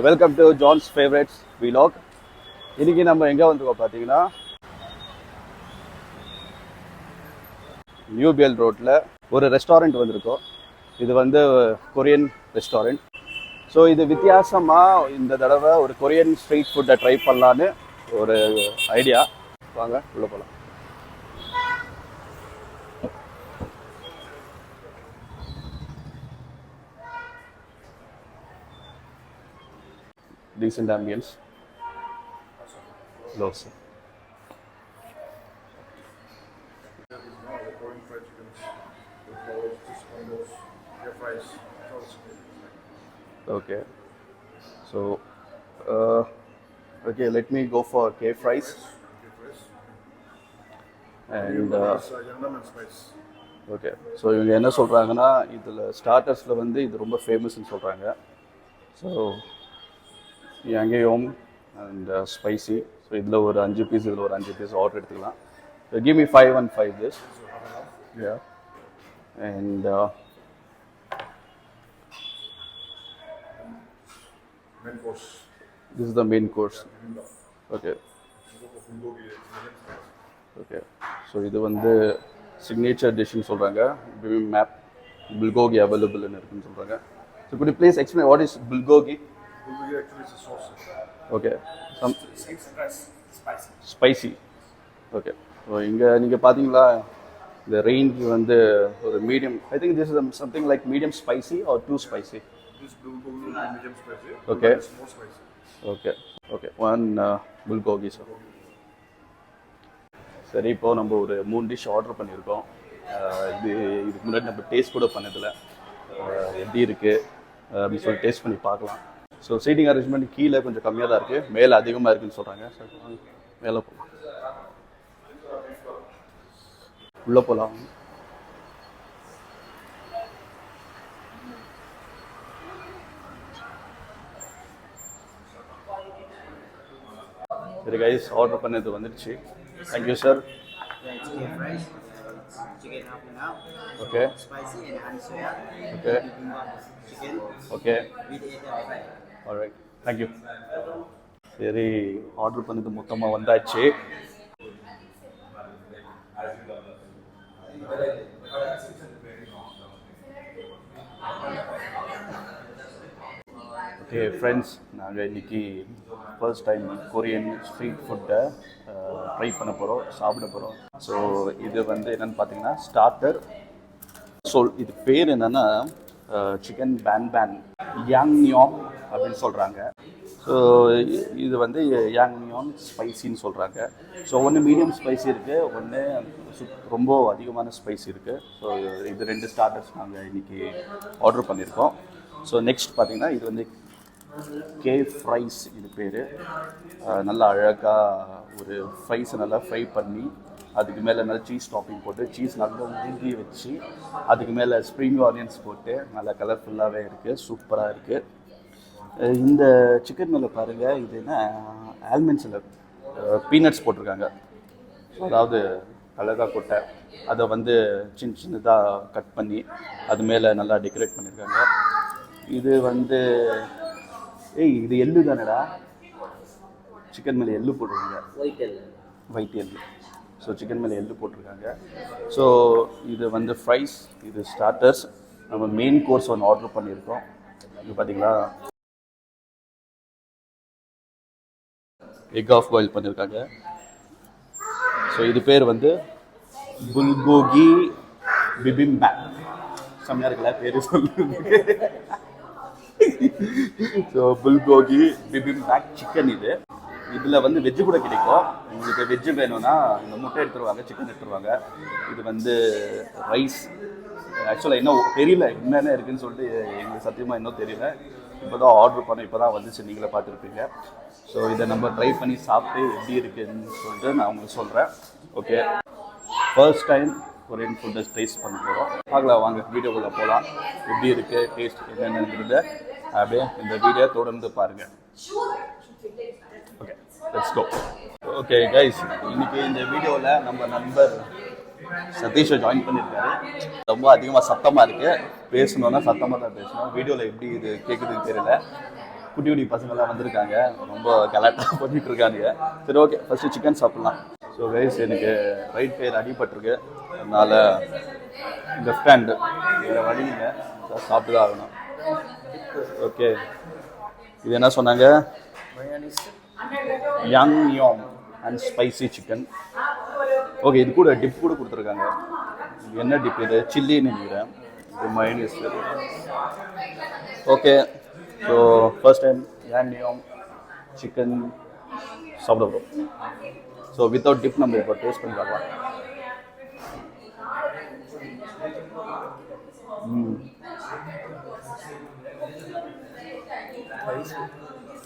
Welcome to John's favourites vlog. இன்னைக்கு நம்ம எங்கே வந்திருக்கோம் பார்த்தீங்கன்னா நியூ பிஎல் ரோட்டில் ஒரு ரெஸ்டாரண்ட் வந்திருக்கோம். இது வந்து கொரியன் ரெஸ்டாரண்ட். ஸோ இது வித்தியாசமாக இந்த தடவை ஒரு கொரியன் ஸ்ட்ரீட் ஃபுட்டை ட்ரை பண்ணலான்னு ஒரு ஐடியா. வாங்க உள்ளே போகலாம். Decent ambience. Close. Okay. So, okay, let me go for K fries. And okay. So இவங்க என்ன சொல்றாங்கன்னா இதில் ஸ்டார்டர்ஸில் வந்து இது ரொம்ப ஃபேமஸ்ன்னு சொல்கிறாங்க. So Yangeom and spicy. So இதில் ஒரு 5 பீஸ், இதில் ஒரு 5 பீஸ் ஆர்டர் எடுத்துக்கலாம். So give me 5 and 5 this. Yeah. And main course. This is the main course. Okay. Okay. So இது வந்து signature dishன்னு சொல்கிறாங்க. bibimbap bulgogi available இருக்குன்னு சொல்கிறாங்க. So could you please explain what is bulgogi? Bulgogi actually is a sauce. Okay. Some Spicy. Okay. So இங்கே நீங்கள் பார்த்தீங்களா இந்த range வந்து ஒரு medium. I think this is something like medium spicy or too spicy. This bulgogi will be medium spicy. Okay. It's more spicy. Okay. Okay. One bulgogi sir. சரி, இப்போது நம்ம ஒரு 3 டிஷ் ஆர்டர் பண்ணியிருக்கோம். இதுக்கு முன்னாடி நம்ம டேஸ்ட் கூட பண்ணதில்லை. எப்படி இருக்குது அப்படின்னு சொல்லி டேஸ்ட் பண்ணி பார்க்கலாம். ஸோ சீட்டிங் அரேஞ்ச்மெண்ட் கீழே கொஞ்சம் கம்மியாக தான் இருக்குது, மேலே அதிகமாக இருக்குதுன்னு சொல்கிறாங்க. ஸோ மேலே போகலாம், உள்ளே போகலாம். சரி கைஸ், ஆர்டர் பண்ணது வந்துடுச்சு. Thank you sir. Chicken fries, chicken half and half, okay spicy and honey soya, okay chicken okay with egg fry. Alright, thank you. சரி, ஆர்டர் பண்ணது மொத்தமாக வந்தாச்சு. ஓகே ஃப்ரெண்ட்ஸ், நாங்கள் இன்றைக்கி ஃபர்ஸ்ட் டைம் கொரியன் ஸ்ட்ரீட் ஃபுட்டை ட்ரை பண்ண போகிறோம், சாப்பிட போகிறோம். ஸோ இது வந்து என்னென்னு பார்த்தீங்கன்னா ஸ்டார்டர். ஸோ இது பேர் என்னென்னா சிக்கன் பேன் யாங்னியாங் அப்படின்னு சொல்கிறாங்க. ஸோ இது வந்து யாங்னியாங் ஸ்பைசின்னு சொல்கிறாங்க. ஸோ ஒன்று மீடியம் ஸ்பைசி இருக்குது, ஒன்று ரொம்ப அதிகமான ஸ்பைசி இருக்குது. ஸோ இது 2 ஸ்டார்டர்ஸ் நாங்கள் இன்றைக்கி ஆர்டர் பண்ணியிருக்கோம். ஸோ நெக்ஸ்ட் பார்த்திங்கன்னா இது வந்து கே ஃப்ரைஸ் இது பேர். நல்லா அழகாக ஒரு ஃப்ரைஸை நல்லா ஃப்ரை பண்ணி அதுக்கு மேலே நல்லா சீஸ் டாப்பிங் போட்டு சீஸ் நல்லா ஊற்றி வச்சு அதுக்கு மேலே ஸ்ப்ரிங் ஆனியன்ஸ் போட்டு நல்லா கலர்ஃபுல்லாகவே இருக்குது, சூப்பராக இருக்குது. இந்த சிக்கன் மேலே பாருங்கள், இது என்ன ஆல்மண்ட்ஸில் பீனட்ஸ் போட்டிருக்காங்க. அதாவது அழகாக கொட்டை அதை வந்து சின்னதாக கட் பண்ணி அது மேலே நல்லா டெக்கரேட் பண்ணியிருக்காங்க. இது வந்து இது எள்ளு தானடா, சிக்கன் மேலே எள்ளு போட்டிருக்காங்க, ஒயிட் எள்ளு. ஸோ சிக்கன் மேலே எள்ளு போட்டிருக்காங்க. ஸோ இது வந்து ஃப்ரைஸ், இது ஸ்டார்டர்ஸ். நம்ம மெயின் கோர்ஸ் ஒன்று ஆர்டர் பண்ணியிருக்கோம். இது பார்த்தீங்களா எக் ஆஃப் பாயில் பண்ணியிருக்காங்க. ஸோ இது பேர் வந்து புல்கோகி பிபிம்பேக். செம்மையாக இருக்குல்ல பேர் சொல்லுறதுக்கு. So bulgogi bibimbap chicken. இதில் வந்து வெஜ்ஜு கூட கிடைக்கும். உங்களுக்கு வெஜ்ஜு வேணும்னா இந்த முட்டை எடுத்துருவாங்க, சிக்கன் எடுத்துருவாங்க. இது வந்து ரைஸ். ஆக்சுவலாக இன்னும் தெரியல என்னென்ன இருக்குதுன்னு சொல்லிட்டு எங்களுக்கு சத்தியமாக இன்னும் தெரியல. இப்போ தான் ஆர்டர் பண்ணோம், இப்போ தான் வந்துச்சு, நீங்களே பார்த்துருப்பீங்க. ஸோ இதை நம்ம ட்ரை பண்ணி சாப்பிட்டு எப்படி இருக்குதுன்னு சொல்லிட்டு நான் உங்களுக்கு சொல்கிறேன். ஓகே, ஃபர்ஸ்ட் டைம் கொரியன் ஃபுட்டை டேஸ்ட் பண்ண போகிறோம். பார்க்கலாம், வாங்க வீடியோக்குள்ளே போகலாம். எப்படி இருக்குது, டேஸ்ட் என்னென்னங்கிறத அப்படியே இந்த வீடியோ தொடர்ந்து பாருங்கள். Okay, let's go. Okay guys, இன்னைக்கு இந்த வீடியோவில் நம்ம நண்பர் சதீஷை ஜாயின் பண்ணியிருக்காரு. ரொம்ப அதிகமாக சத்தமாக இருக்குது, பேசணுன்னா சத்தமாக தான் பேசணும். வீடியோவில் எப்படி இது கேட்குதுன்னு தெரியல. குட்டி குட்டி பசங்கள்லாம் வந்திருக்காங்க, ரொம்ப கலாட்டாக பண்ணிட்டு இருக்காங்க. சரி ஓகே, ஃபஸ்ட்டு சிக்கன் சாப்பிட்லாம். ஸோ கைஸ், எனக்கு ரைட் பேர் அடிபட்டிருக்கு, அதனால் லெஃப்ட் ஹேண்டு வேறு வழி இல்லை, சாப்பிட்டு தான் ஆகணும். ஓகே, இது என்ன சொன்னாங்க? Young Yong and spicy chicken. Okay, இது கூட டிப் கூட கொடுத்துருக்காங்க. இது என்ன டிப்? இது சில்லின்னு நினைக்கிறேன். இது mayonnaise. Okay, so first time young Yong chicken சாப்பிட போகிறோம். ஸோ வித்தவுட் டிப் நம்ம இப்போ டேஸ்ட் பண்ணி பார்க்கலாம்.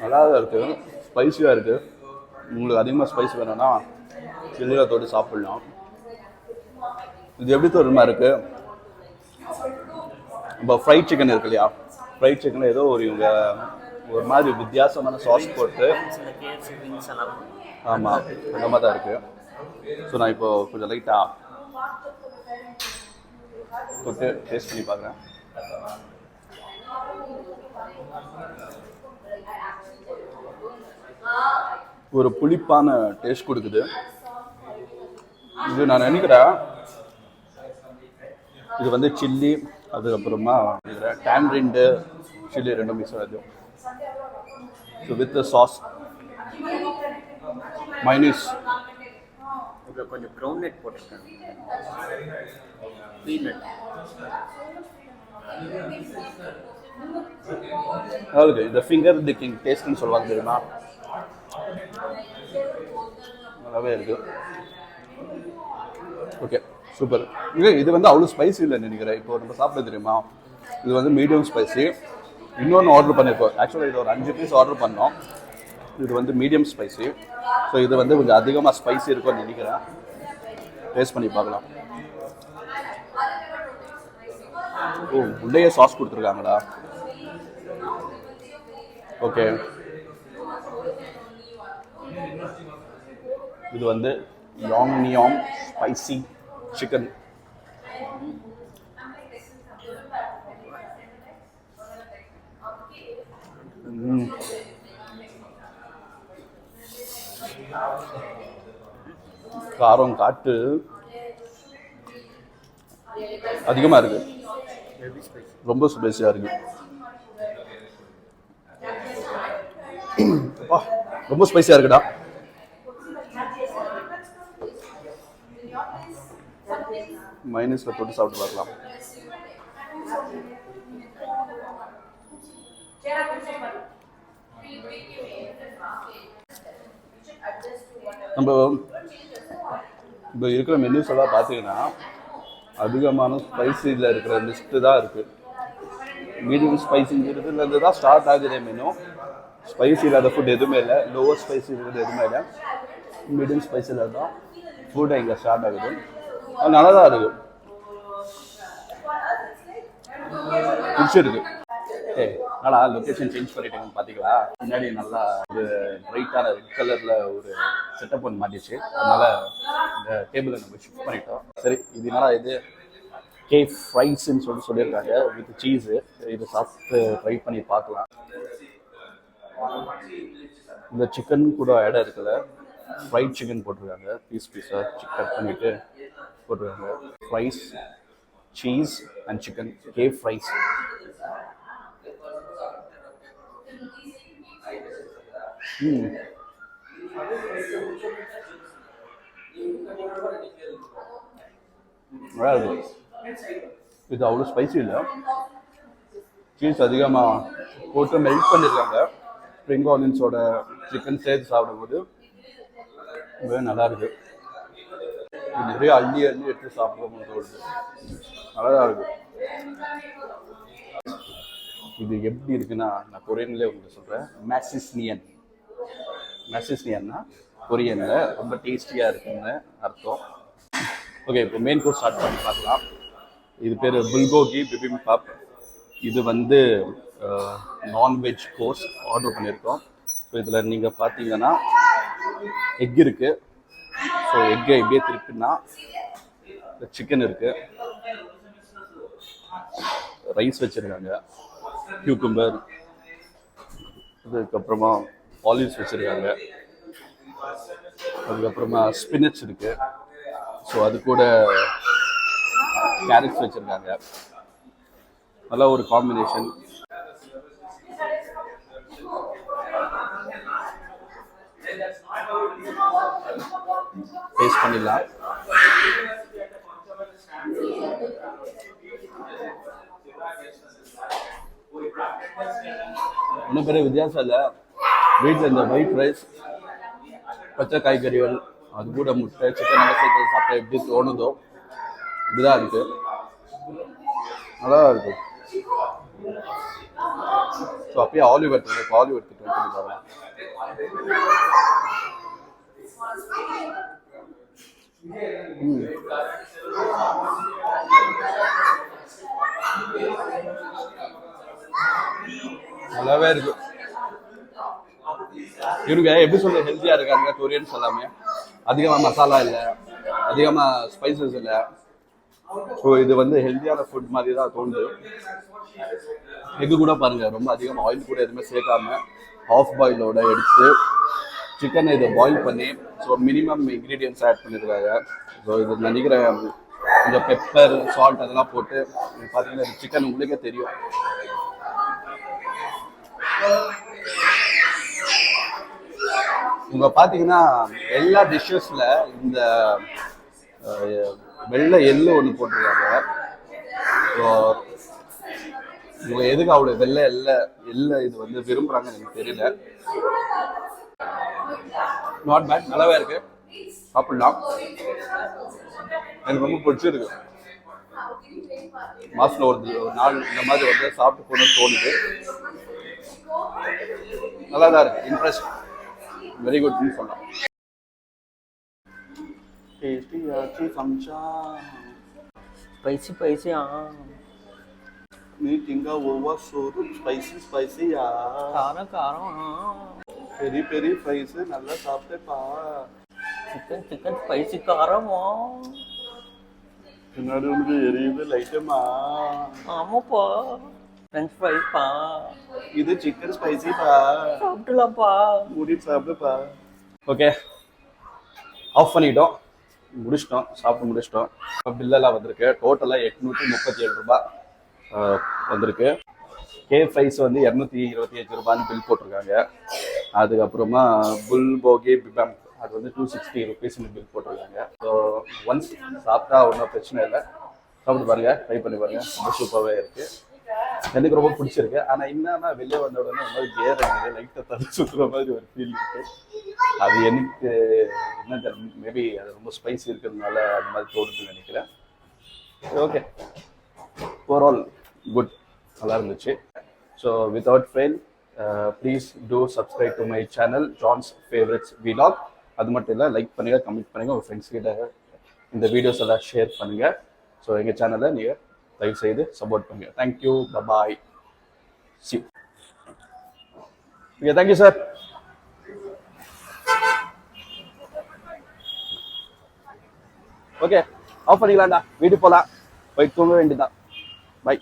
நல்லா தான் இருக்குது, ஸ்பைஸியாக இருக்குது. உங்களுக்கு அதிகமாக ஸ்பைஸ் வேணும்னா சில்லியில் தொட்டு சாப்பிட்லாம். இது எப்படி தோறுமா இருக்குது? இப்போ ஃப்ரைட் சிக்கன் இருக்கு இல்லையா, ஃப்ரைட் சிக்கன் ஏதோ இவங்க ஒரு மாதிரி வித்தியாசமான சாஸ் போட்டு, ஆமாம் அந்த மாதிரி தான் இருக்குது. ஸோ நான் இப்போ கொஞ்சம் லைட்டாக தொட்டு டேஸ்ட் பண்ணி பார்க்குறேன். ஒரு புளிப்பான டேஸ்ட் கொடுக்குது. இது நான் நினைக்கிறேன் இது வந்து சில்லி, அதுக்கப்புறமா டேம்ரிண்டு சில்லி ரெண்டும் மிக்ஸ் ஆகுது. ஸோ வித் சாஸ் மைனஸ் இதில் கொஞ்சம் க்ரௌண்ட் நட் போட்டிருக்காங்க, பீனட். அதாவது இந்த ஃபிங்கர் டிக்கிங் டேஸ்ட்னு சொல்லுவாங்க தெரியுமா, நல்லாவே இருக்கு. Okay, super. இது வந்து அவ்வளோ ஸ்பைசி இல்லைன்னு நினைக்கிறேன். இப்போ நம்ம சாப்பிட தெரியுமா, இது வந்து மீடியம் ஸ்பைசி. இன்னொன்று ஆர்டர் பண்ணியிருக்கோம். ஆக்சுவலாக இது ஒரு 5 பீஸ் ஆர்டர் பண்ணோம். இது வந்து மீடியம் ஸ்பைசி. ஸோ இது வந்து கொஞ்சம் அதிகமாக ஸ்பைசி இருக்கும்னு நினைக்கிறேன். டேஸ்ட் பண்ணி பார்க்கலாம். ஓ, உள்ளேயே சாஸ் கொடுத்துருக்காங்களா? ஓகே, இது வந்து யோங் நியோங் ஸ்பைசி சிக்கன். காரம் காட்டு அதிகமாக இருக்கு, ரொம்ப ஸ்பைசியாக இருக்கு. ரொம்ப ஸ்பைசியாக இருக்குடா. மைனஸில் போட்டு சாப்பிட்டு பார்க்கலாம். நம்ம இப்போ இருக்கிற மெனுஸ் எல்லாம் பார்த்தீங்கன்னா அதிகமான ஸ்பைசியில் இருக்கிற லிஸ்ட்டு தான் இருக்குது. மீடியம் ஸ்பைசிங்கிறதுலேருந்து தான் ஸ்டார்ட் ஆகுதே மெனு. ஸ்பைசி இல்லாத ஃபுட் எதுவுமே இல்லை, லோவர் ஸ்பைசி இருக்கிறது எதுவுமே இல்லை. மீடியம் ஸ்பைஸில் தான் ஃபுட் இங்கே ஸ்டார்ட் ஆகுது. அது நல்லா தான் இருக்குது, பிடிச்சிருக்கு. நல்லா லொக்கேஷன் சேஞ்ச் பண்ணிட்டேங்கன்னு பார்த்தீங்களா, முன்னாடி நல்லா இது பிரைட்டான ரெட் கலரில் ஒரு செட்டப் ஒன்று மாட்டிச்சு. அதனால இந்த டேபிளை நம்ம ஷிஃப்ட் பண்ணிட்டோம். சரி, இது நல்லா இது கே ஃப்ரைஸ்ன்னு சொல்லியிருக்காங்க வித் சீஸு. இது சாப்பிட்டு ட்ரை பண்ணி பார்க்கலாம். இந்த சிக்கன் கூட இடம் இருக்குல்ல, ஃப்ரைட் சிக்கன் போட்டிருக்காங்க. பீஸாக கட் பண்ணிவிட்டு போட்டிருக்காங்க. ஃப்ரைஸ், சீஸ் அண்ட் சிக்கன், கே ஃப்ரைஸ். இது அவ்வளோ ஸ்பைசி இல்லை, சீஸ் அதிகமாக போட்டு மெல்ட் பண்ணியிருக்காங்க. ஸ்ப்ரிங் ஆனியன்ஸோட சிக்கன் சேர்த்து சாப்பிடும்போது நல்லா இருக்கு. நிறைய அள்ளி எடுத்து சாப்பிடும்போது தோணுது, நல்லா இருக்கு. இது எப்படி இருக்குன்னா, நான் கொரியன்லேயே உங்களுக்கு சொல்கிறேன். மேசிஸ்னியன்னா கொரியனில் ரொம்ப டேஸ்டியாக இருக்குன்னு அர்த்தம். ஓகே, இப்போ மெயின் கோர்ஸ் ஸ்டார்ட் பண்ணி பார்க்கலாம். இது பேர் புல்கோகி பிபிம்பிபாப். இது வந்து நான்வெஜ் கோர்ஸ் ஆர்டர் பண்ணியிருக்கோம். ஸோ இதில் நீங்கள் பார்த்தீங்கன்னா எக் இருக்குது. ஸோ எக்கை எப்படியே திருப்பினா சிக்கன் இருக்குது, ரைஸ் வச்சுருக்காங்க, கியூக்கும்பர், அதுக்கப்புறமா ஆலிவ்ஸ் வச்சுருக்காங்க, அதுக்கப்புறமா ஸ்பினச் இருக்குது. ஸோ அது கூட கேரட்ஸ் வச்சுருக்காங்க. நல்லா ஒரு காம்பினேஷன். டேஸ்ட் பண்ணிடலாம். ஒன்றும் பெரிய வித்தியாசம் இல்லை. வீட்டில் இந்த ஒயிட் ரைஸ், பச்சை காய்கறிகள், அது கூட முட்டை, சிக்கன் எல்லாம் சேர்த்து சாப்பிட்டா எப்படி தோணுதோ இப்படிதான் இருக்கு. நல்லா இருக்கு. ஸோ அப்படியே ஆலிவ் எடுத்துட்டு ட்ரை பண்ணி பாருங்க. நல்லாவே இருக்கு. இவங்க எப்படி சொல்ல ஹெல்த்தியா இருக்காங்க கொரியன்ஸ் எல்லாமே. அதிகமா மசாலா இல்லை, அதிகமா ஸ்பைசஸ் இல்லை. ஸோ இது வந்து ஹெல்த்தியான ஃபுட் மாதிரி தான் தோணுது. எக்கு கூட பாருங்க, ரொம்ப அதிகமாக ஆயில் கூட எதுவுமே சேர்க்காம ஆஃப் பாயிலோட எடுத்து சிக்கனை இதை பாயில் பண்ணி ஸோ மினிமம் இன்க்ரீடியன்ஸ் ஆட் பண்ணியிருக்காங்க. ஸோ இது நினைக்கிறேன் கொஞ்சம் பெப்பர், சால்ட் அதெல்லாம் போட்டு பார்த்தீங்கன்னா சிக்கன் உங்களுக்கே தெரியும். இவங்க பார்த்தீங்கன்னா எல்லா டிஷ்ஷஸில் இந்த வெள்ளை எள்ளு ஒன்று போட்டிருக்காங்க. ஸோ இவங்க எதுக்கு அவ்வளோ வெள்ளை எள்ளை இது வந்து விரும்புகிறாங்கன்னு எனக்கு தெரியல. நாட் பேட், நல்லாவே இருக்கு, சாப்பிடலாம். எனக்கு ரொம்ப பிடிச்சிருக்கு. மாசத்துல ஒரு நாள் இந்த மாதிரி வந்து சாப்பிட்டு போகணும்னு தோணுது. நல்லா தான் இருக்கு. இம்ப்ரெஸ், வெரி குட்னு சொல்லலாம். டேஸ்டியாச்சு சம்சா ஸ்பைசி நீ திங்க ஒவ்வொரு சோறு ஸ்பைசியா காரம் பெரிய ஃப்ரைஸ் நல்லா சாப்பிட்டேப்பா. சிக்கன் ஸ்பைசி காரமா? பின்னாடி உனக்கு எரியுது லைட்டமா. ஆமாப்பா, ஃப்ரெஞ்ச் ஃப்ரைஸ்ப்பா. இது சிக்கன் ஸ்பைசிப்பா. சாப்பிடலாம்ப்பா, மூடிட்டு சாப்பிடுப்பா. ஓகே, ஆஃப் பண்ணிட்டோம், முடிச்சிட்டோம், சாப்பிட்டு முடிச்சிட்டோம். பில்லெல்லாம் வந்திருக்கு. டோட்டலாக 837 ரூபாய் வந்திருக்கு. கேஃப் ரைஸ் வந்து 225 ரூபான்னு பில் போட்டிருக்காங்க. அதுக்கப்புறமா புல் போகி பிபம் அது வந்து 260 ருபீஸ்னு பில் போட்டிருக்காங்க. ஸோ ஒன்ஸ் சாப்பிட்டா ஒன்றும் பிரச்சனை இல்லை, சாப்பிட்டு பாருங்க, ட்ரை பண்ணி பாருங்க. ரொம்ப சூப்பராகவே இருக்கு, எனக்கு ரொம்ப பிடிச்சிருக்கு. ஆனால் என்னன்னா வெளியே வந்த உடனே இந்த மாதிரி கேர் அடிக்குது, லைட்டை தள்ளி சுற்றுற மாதிரி ஒரு ஃபீல் இருக்கு. அது எனக்கு என்ன தெரியல, மேபி அது ரொம்ப ஸ்பைசி இருக்கிறதுனால அந்த மாதிரி தோணுதுன்னு நினைக்கிறேன். ஓகே, ஓவரால் குட், நல்லா இருந்துச்சு. So without fail please do subscribe to my channel John's favourites vlog. அது மட்டும் இல்லை, லைக் பண்ணுங்க, கமெண்ட் பண்ணுங்க, உங்கள் ஃப்ரெண்ட்ஸ் கிட்ட இந்த வீடியோஸ் எல்லாம் ஷேர் பண்ணுங்க. ஸோ எங்கள் சேனலை நீங்கள் தயவு செய்து சப்போர்ட் பண்ணுங்க. தேங்க்யூ, பபாய், சி. Okay, thank you sir. Okay, off பண்ணிக்கலாம்டா, வீட்டுக்கு போகலாம், போய் தூங்க வேண்டியதான். பை.